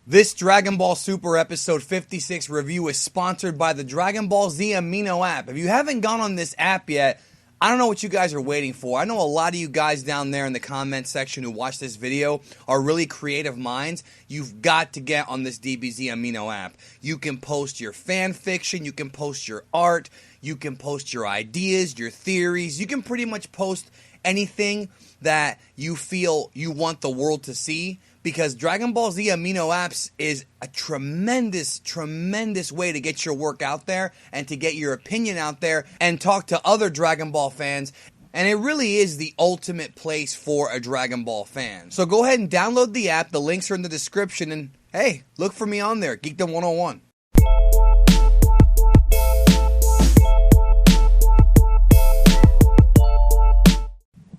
This Dragon Ball Super episode 56 review is sponsored by the Dragon Ball Z Amino app. If you haven't gone on this app yet, I don't know what you guys are waiting for. I know a lot of you guys down there in the comment section who watch this video are really creative minds. You've got to get on this DBZ Amino app. You can post your fan fiction, you can post your art, you can post your ideas, your theories. You can pretty much post anything that you feel you want the world to see, because Dragon Ball Z Amino Apps is a tremendous, tremendous way to get your work out there and to get your opinion out there and talk to other Dragon Ball fans. And it really is the ultimate place for a Dragon Ball fan. So go ahead and download the app. The links are in the description. And hey, look for me on there, Geekdom 101.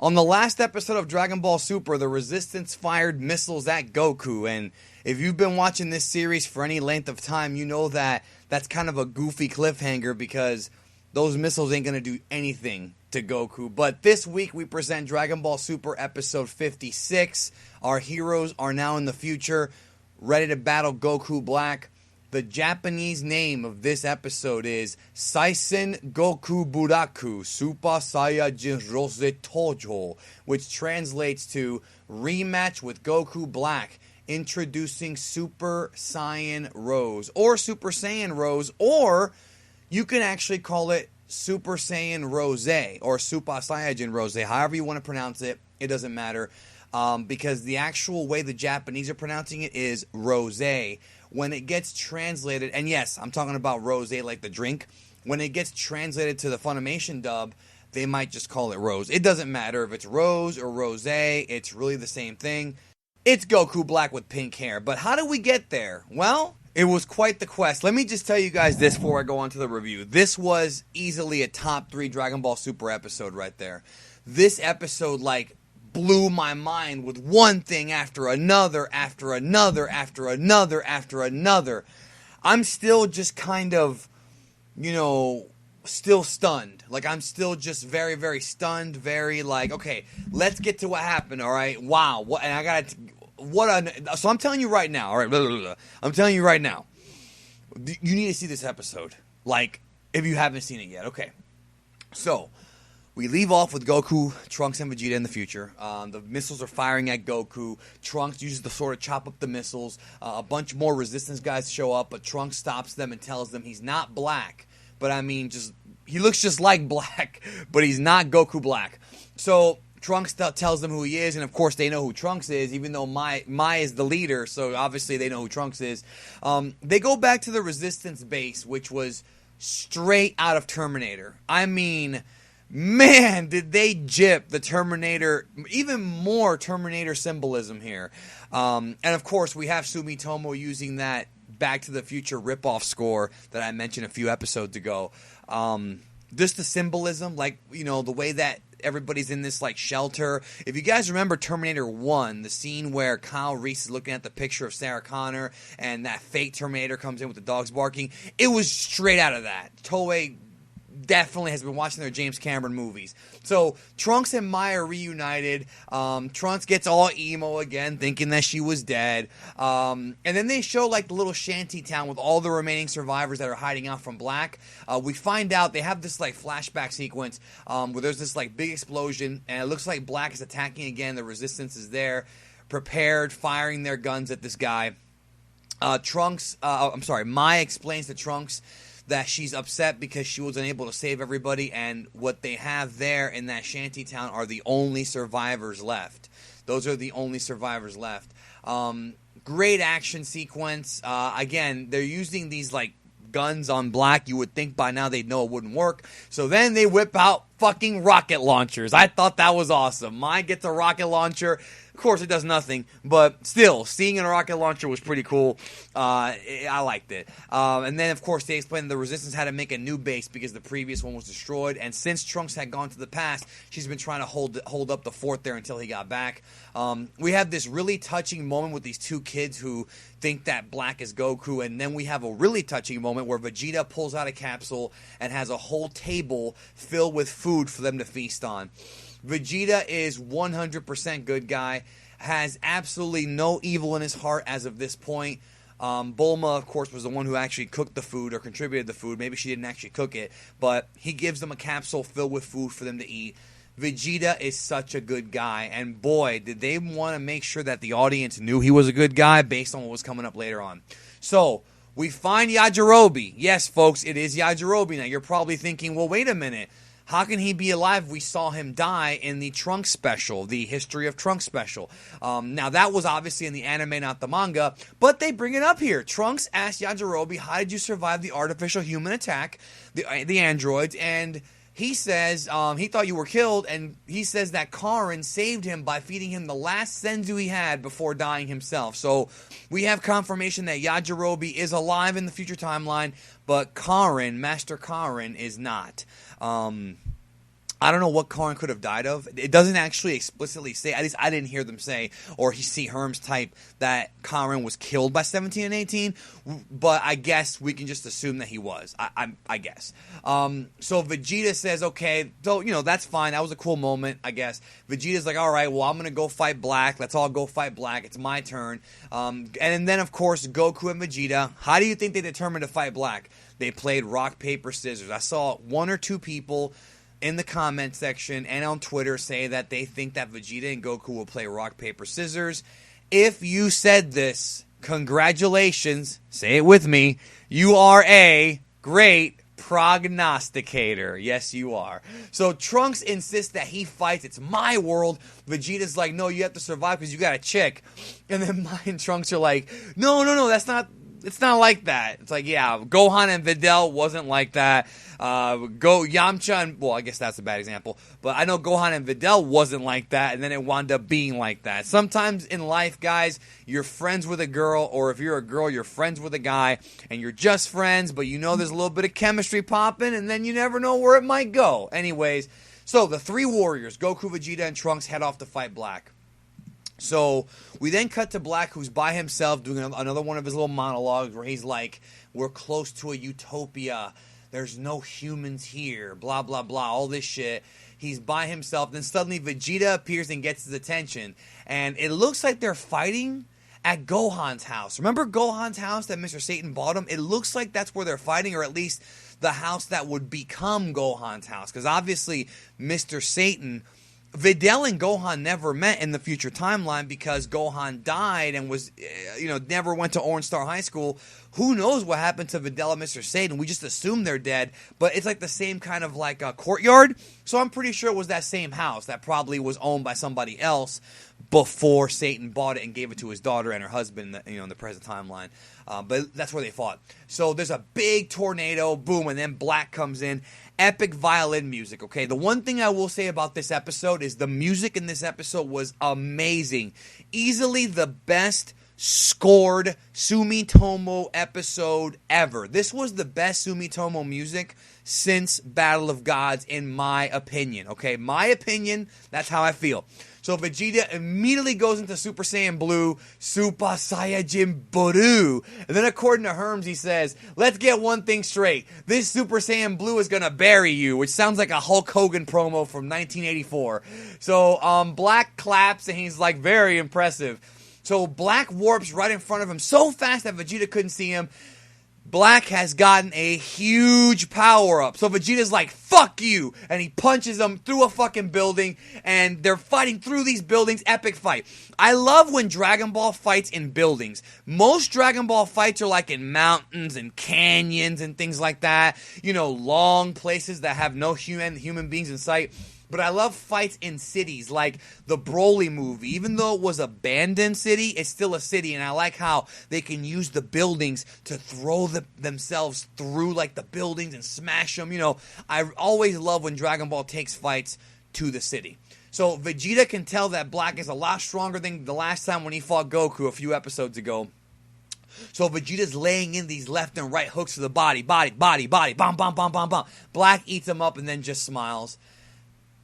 On the last episode of Dragon Ball Super, the Resistance fired missiles at Goku, and if you've been watching this series for any length of time, you know that that's kind of a goofy cliffhanger because those missiles ain't going to do anything to Goku. But this week we present Dragon Ball Super episode 56. Our heroes are now in the future, ready to battle Goku Black. The Japanese name of this episode is Saiyan Goku Buraku Super Saiyajin Rose Tojo, which translates to Rematch with Goku Black, introducing Super Saiyan Rose, or Super Saiyan Rose, or you can actually call it Super Saiyan Rose, or Super Saiyajin Rose, however you want to pronounce it, it doesn't matter, because the actual way the Japanese are pronouncing it is Rose. When it gets translated, and yes, I'm talking about rosé like the drink. When it gets translated to the Funimation dub, they might just call it Rose. It doesn't matter if it's Rose or Rosé. It's really the same thing. It's Goku Black with pink hair. But how did we get there? Well, it was quite the quest. Let me just tell you guys this before I go on to the review. This was easily a top 3 Dragon Ball Super episode right there. This episode, blew my mind with one thing after another, after another, after another, after another. I'm still just kind of, still stunned. I'm still just very, very stunned, okay, let's get to what happened, all right? Wow. So I'm telling you right now, all right, blah, blah, blah. I'm telling you right now, you need to see this episode, if you haven't seen it yet, okay? So, we leave off with Goku, Trunks, and Vegeta in the future. The missiles are firing at Goku. Trunks uses the sword to chop up the missiles. A bunch more Resistance guys show up, but Trunks stops them and tells them he's not Black. But he looks just like Black, but he's not Goku Black. So Trunks tells them who he is, and of course they know who Trunks is, even though Mai is the leader, so obviously they know who Trunks is. They go back to the Resistance base, which was straight out of Terminator. Man, did they gyp the Terminator, even more Terminator symbolism here. And of course, we have Sumitomo using that Back to the Future ripoff score that I mentioned a few episodes ago. Just the symbolism, the way that everybody's in this, shelter. If you guys remember Terminator 1, the scene where Kyle Reese is looking at the picture of Sarah Connor and that fake Terminator comes in with the dogs barking, it was straight out of that. Toei definitely has been watching their James Cameron movies. So Trunks and Mai are reunited. Trunks gets all emo again, thinking that she was dead. And then they show the little shanty town with all the remaining survivors that are hiding out from Black. We find out they have this flashback sequence where there's this big explosion, and it looks like Black is attacking again. The Resistance is there, prepared, firing their guns at this guy. Mai explains to Trunks that she's upset because she was unable to save everybody, and what they have there in that shanty town are the only survivors left. Those are the only survivors left. Great action sequence. Again, they're using these guns on Black. You would think by now they'd know it wouldn't work. So then they whip out fucking rocket launchers. I thought that was awesome. Mai gets a rocket launcher. Of course, it does nothing, but still, seeing a rocket launcher was pretty cool. I liked it. And then, of course, they explained the Resistance had to make a new base because the previous one was destroyed. And since Trunks had gone to the past, she's been trying to hold up the fort there until he got back. We have this really touching moment with these two kids who think that Black is Goku. And then we have a really touching moment where Vegeta pulls out a capsule and has a whole table filled with food for them to feast on. Vegeta is 100% good guy. has absolutely no evil in his heart as of this point. Bulma, of course, was the one who actually cooked the food or contributed the food. Maybe she didn't actually cook it, but he gives them a capsule filled with food for them to eat. Vegeta is such a good guy, and boy, did they want to make sure that the audience knew he was a good guy based on what was coming up later on. So, we find Yajirobe. Yes, folks, it is Yajirobe. Now, you're probably thinking, well, wait a minute. How can he be alive? We saw him die in the Trunks special, the History of Trunks special. Now, that was obviously in the anime, not the manga, but they bring it up here. Trunks asked Yajirobe, how did you survive the artificial human attack, the androids, and he says he thought you were killed, and he says that Karin saved him by feeding him the last senzu he had before dying himself. So we have confirmation that Yajirobe is alive in the future timeline, but Karin, Master Karin, is not. I don't know what Karin could have died of. It doesn't actually explicitly say, at least I didn't hear them say, or see Herms type, that Karin was killed by 17 and 18, but I guess we can just assume that he was, I guess. So Vegeta says, okay, so, that's fine, that was a cool moment, I guess. Vegeta's like, alright, well, I'm gonna go fight Black, let's all go fight Black, it's my turn. And then, of course, Goku and Vegeta, how do you think they determined to fight Black? They played rock, paper, scissors. I saw one or two people in the comment section and on Twitter say that they think that Vegeta and Goku will play rock, paper, scissors. If you said this, congratulations, say it with me, you are a great prognosticator. Yes, you are. So Trunks insists that he fights. It's my world. Vegeta's like, no, you have to survive because you got a chick. And then Mai and Trunks are like, no, that's not... It's not like that. It's like, yeah, Gohan and Videl wasn't like that. Yamcha and... Well, I guess that's a bad example. But I know Gohan and Videl wasn't like that, and then it wound up being like that. Sometimes in life, guys, you're friends with a girl, or if you're a girl, you're friends with a guy, and you're just friends, but you know there's a little bit of chemistry popping, and then you never know where it might go. Anyways, so the three warriors, Goku, Vegeta, and Trunks, head off to fight Black. So we then cut to Black, who's by himself doing another one of his little monologues where he's like, we're close to a utopia. There's no humans here. Blah, blah, blah. All this shit. He's by himself. Then suddenly Vegeta appears and gets his attention. And it looks like they're fighting at Gohan's house. Remember Gohan's house that Mr. Satan bought him? It looks like that's where they're fighting, or at least the house that would become Gohan's house. Because obviously Mr. Satan... Videl and Gohan never met in the future timeline because Gohan died and was, never went to Orange Star High School. Who knows what happened to Videl and Mr. Satan? We just assume they're dead, but it's like the same kind of like a courtyard. So I'm pretty sure it was that same house that probably was owned by somebody else before Satan bought it and gave it to his daughter and her husband, in the present timeline. But that's where they fought. So there's a big tornado, boom, and then Black comes in. Epic violin music, okay? The one thing I will say about this episode is the music in this episode was amazing. Easily the best scored Sumitomo episode ever. This was the best Sumitomo music since Battle of Gods, in my opinion, okay? My opinion, that's how I feel. So Vegeta immediately goes into Super Saiyan Blue, Super Saiyajin Blue. And then according to Herms, he says, let's get one thing straight. This Super Saiyan Blue is going to bury you, which sounds like a Hulk Hogan promo from 1984. So Black claps, and he's like, very impressive. So Black warps right in front of him so fast that Vegeta couldn't see him. Black has gotten a huge power-up. So Vegeta's like, fuck you! And he punches him through a fucking building, and they're fighting through these buildings. Epic fight. I love when Dragon Ball fights in buildings. Most Dragon Ball fights are like in mountains and canyons and things like that. Long places that have no human beings in sight. But I love fights in cities, like the Broly movie. Even though it was an abandoned city, it's still a city. And I like how they can use the buildings to throw themselves through, like, the buildings and smash them. I always love when Dragon Ball takes fights to the city. So Vegeta can tell that Black is a lot stronger than the last time when he fought Goku a few episodes ago. So Vegeta's laying in these left and right hooks to the body, bomb, bomb, bomb, bomb, bomb. Black eats him up and then just smiles.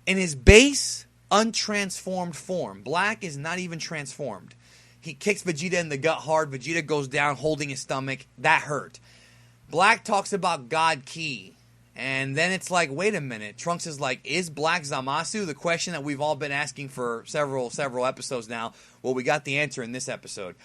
In his base, untransformed form, Black is not even transformed. He kicks Vegeta in the gut hard. Vegeta goes down holding his stomach. That hurt. Black talks about God Ki And then it's like, wait a minute. Trunks is like, is Black Zamasu? The question that we've all been asking for several episodes now. Well, we got the answer in this episode.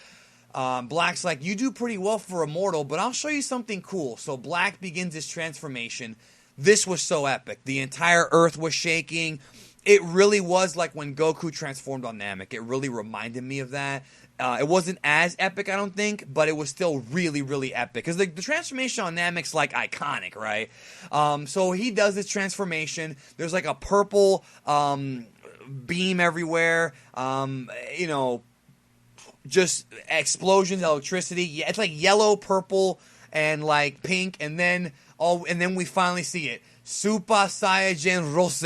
Black's like, you do pretty well for a mortal, but I'll show you something cool. So Black begins his transformation. This was so epic. The entire earth was shaking. It really was like when Goku transformed on Namek. It really reminded me of that. It wasn't as epic, I don't think, but it was still really, really epic. Because the transformation on Namek's like iconic, right? So he does this transformation. There's like a purple beam everywhere. Just explosions, electricity. It's like yellow, purple, and like pink, and then we finally see it. Super Saiyan Rose,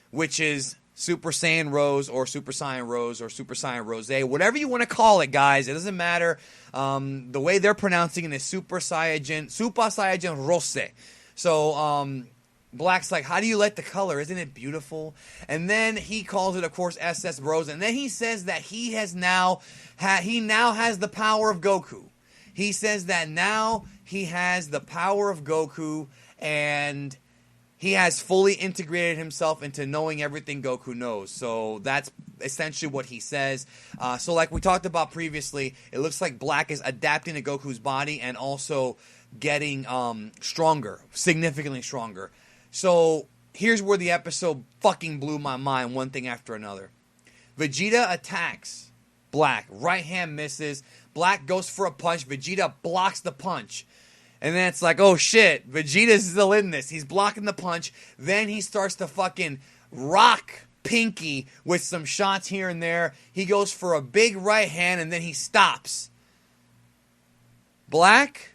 which is Super Saiyan Rose or Super Saiyan Rose or Super Saiyan Rose, whatever you want to call it, guys. It doesn't matter. The way they're pronouncing it is Super Saiyan Rose. So Black's like, how do you like the color? Isn't it beautiful? And then he calls it, of course, SS Rose. And then he says that he now has the power of Goku. He says that now he has the power of Goku, and he has fully integrated himself into knowing everything Goku knows. So that's essentially what he says. So like we talked about previously, it looks like Black is adapting to Goku's body and also getting stronger, significantly stronger. So here's where the episode fucking blew my mind, one thing after another. Vegeta attacks Black. Right hand misses. Black goes for a punch. Vegeta blocks the punch. And then it's like, oh shit, Vegeta's still in this. He's blocking the punch. Then he starts to fucking rock Pinky with some shots here and there. He goes for a big right hand and then he stops. Black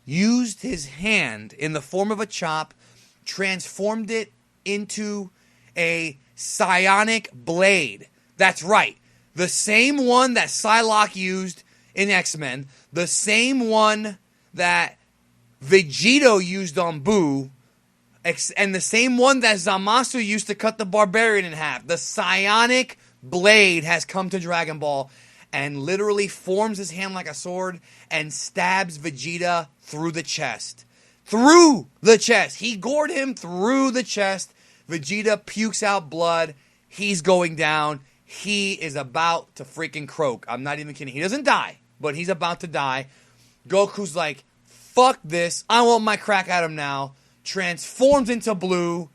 used his hand in the form of a chop, transformed it into a psionic blade. That's right. The same one that Psylocke used in X-Men. The same one that Vegito used on Buu. And the same one that Zamasu used to cut the Barbarian in half. The psionic blade has come to Dragon Ball and literally forms his hand like a sword and stabs Vegeta through the chest. Through the chest. He gored him through the chest. Vegeta pukes out blood. He's going down. He is about to freaking croak. I'm not even kidding. He doesn't die, but he's about to die. Goku's like, fuck this. I want my crack at him now. Transforms into blue.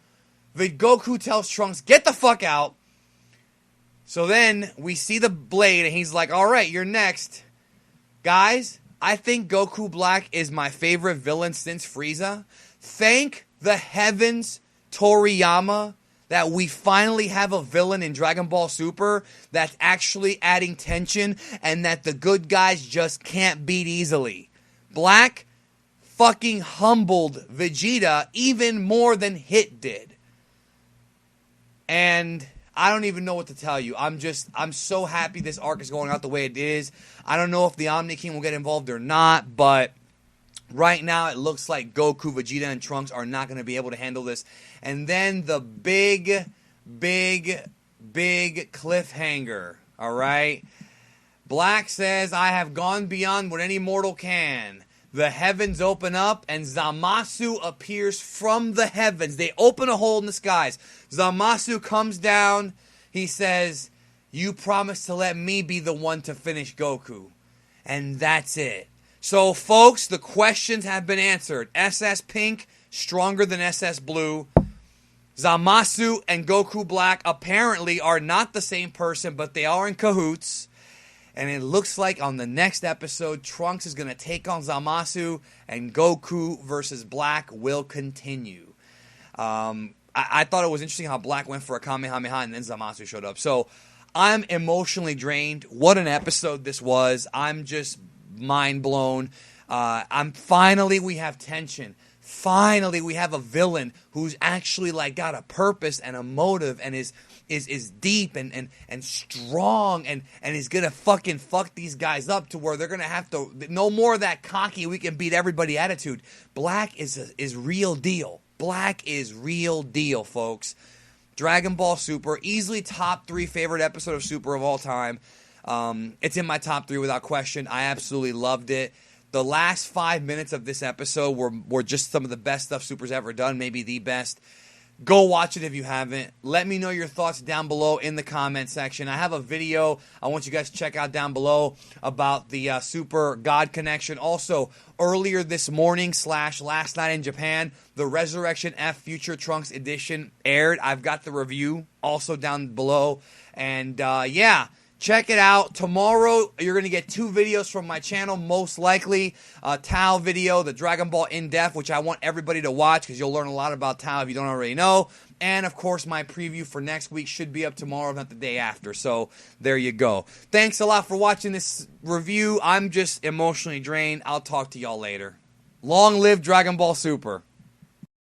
Goku tells Trunks, get the fuck out. So then we see the blade and he's like, all right, you're next. Guys, I think Goku Black is my favorite villain since Frieza. Thank the heavens, Toriyama, that we finally have a villain in Dragon Ball Super that's actually adding tension and that the good guys just can't beat easily. Black fucking humbled Vegeta even more than Hit did. And I don't even know what to tell you. I'm so happy this arc is going out the way it is. I don't know if the Omni King will get involved or not, but right now it looks like Goku, Vegeta, and Trunks are not going to be able to handle this. And then the big cliffhanger, all right? Black says, I have gone beyond what any mortal can. The heavens open up, and Zamasu appears from the heavens. They open a hole in the skies. Zamasu comes down. He says, you promised to let me be the one to finish Goku. And that's it. So, folks, the questions have been answered. SS Pink, stronger than SS Blue. Zamasu and Goku Black apparently are not the same person, but they are in cahoots. And it looks like on the next episode, Trunks is going to take on Zamasu, and Goku versus Black will continue. I thought it was interesting how Black went for a Kamehameha, and then Zamasu showed up. So I'm emotionally drained. What an episode this was. I'm just mind blown. Finally, we have tension. Finally, we have a villain who's actually like got a purpose and a motive and is deep and strong and is gonna fucking fuck these guys up to where they're gonna have to no more of that cocky we can beat everybody attitude. Black is real deal. Black is real deal, folks. Dragon Ball Super, easily top 3 favorite episode of Super of all time. It's in my top 3 without question. I absolutely loved it. The last 5 minutes of this episode were just some of the best stuff Super's ever done, maybe the best. Go watch it if you haven't. Let me know your thoughts down below in the comment section. I have a video I want you guys to check out down below about the Super God connection. Also, earlier this morning / last night in Japan, the Resurrection F Future Trunks edition aired. I've got the review also down below. And yeah, check it out. Tomorrow, you're going to get 2 videos from my channel, most likely. A Tao video, the Dragon Ball In-Depth, which I want everybody to watch because you'll learn a lot about Tao if you don't already know. And, of course, my preview for next week should be up tomorrow, if not the day after. So, there you go. Thanks a lot for watching this review. I'm just emotionally drained. I'll talk to y'all later. Long live Dragon Ball Super.